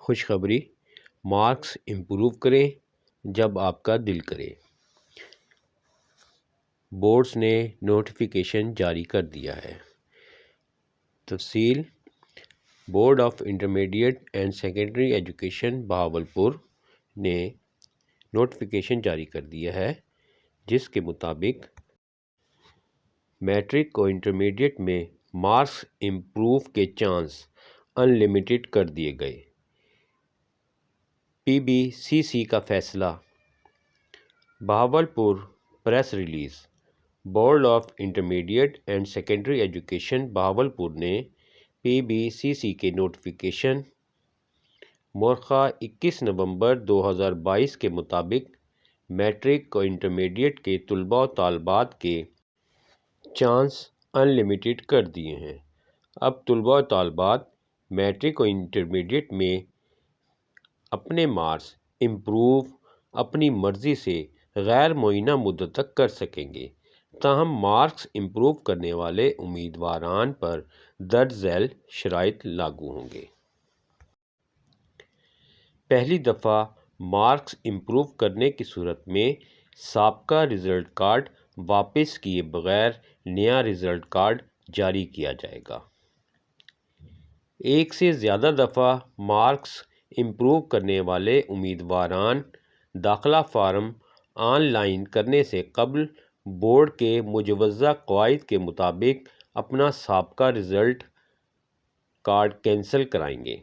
خوشخبری، marks improve کریں جب آپ کا دل کرے۔ بورڈز نے نوٹیفیکیشن جاری کر دیا ہے۔ تفصیل: board of intermediate and secondary education Bahawalpur نے نوٹیفیکیشن جاری کر دیا ہے، جس کے مطابق میٹرک اور انٹرمیڈیٹ میں مارکس امپروو کے چانس ان لمیٹڈ کر دیے گئے۔ پی بی سی سی کا فیصلہ۔ Bahawalpur press release. Board of intermediate and secondary education Bahawalpur نے پی بی سی سی کے نوٹیفیکیشن مورخہ 21 نومبر 2022 کے مطابق میٹرک اور انٹرمیڈیٹ کے طلباء و طالبات کے چانس ان لمیٹڈ کر دیے ہیں۔ اب طلباء و طالبات میٹرک اور انٹرمیڈیٹ میں اپنے مارکس امپروو اپنی مرضی سے غیر معینہ مدت تک کر سکیں گے، تاہم مارکس امپروو کرنے والے امیدواران پر درج ذیل شرائط لاگو ہوں گے۔ پہلی دفعہ مارکس امپروو کرنے کی صورت میں سابقہ رزلٹ کارڈ واپس کیے بغیر نیا رزلٹ کارڈ جاری کیا جائے گا۔ ایک سے زیادہ دفعہ مارکس امپروو کرنے والے امیدواران داخلہ فارم آن لائن کرنے سے قبل بورڈ کے مجوزہ قواعد کے مطابق اپنا سابقہ رزلٹ کارڈ کینسل کرائیں گے۔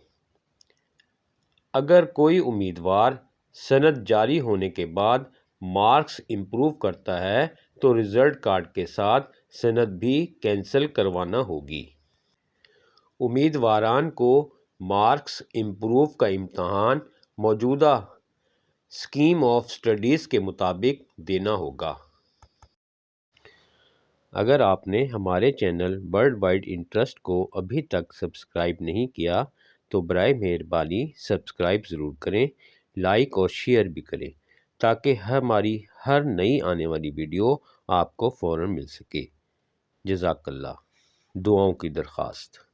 اگر کوئی امیدوار سند جاری ہونے کے بعد مارکس امپروو کرتا ہے تو رزلٹ کارڈ کے ساتھ سند بھی کینسل کروانا ہوگی۔ امیدواران کو مارکس امپروو کا امتحان موجودہ اسکیم آف اسٹڈیز کے مطابق دینا ہوگا۔ اگر آپ نے ہمارے چینل ورلڈ وائڈ انٹرسٹ کو ابھی تک سبسکرائب نہیں کیا تو برائے مہربانی سبسکرائب ضرور کریں، لائک اور شیئر بھی کریں تاکہ ہماری ہر نئی آنے والی ویڈیو آپ کو فوراً مل سکے۔ جزاک اللہ۔ دعاؤں کی درخواست۔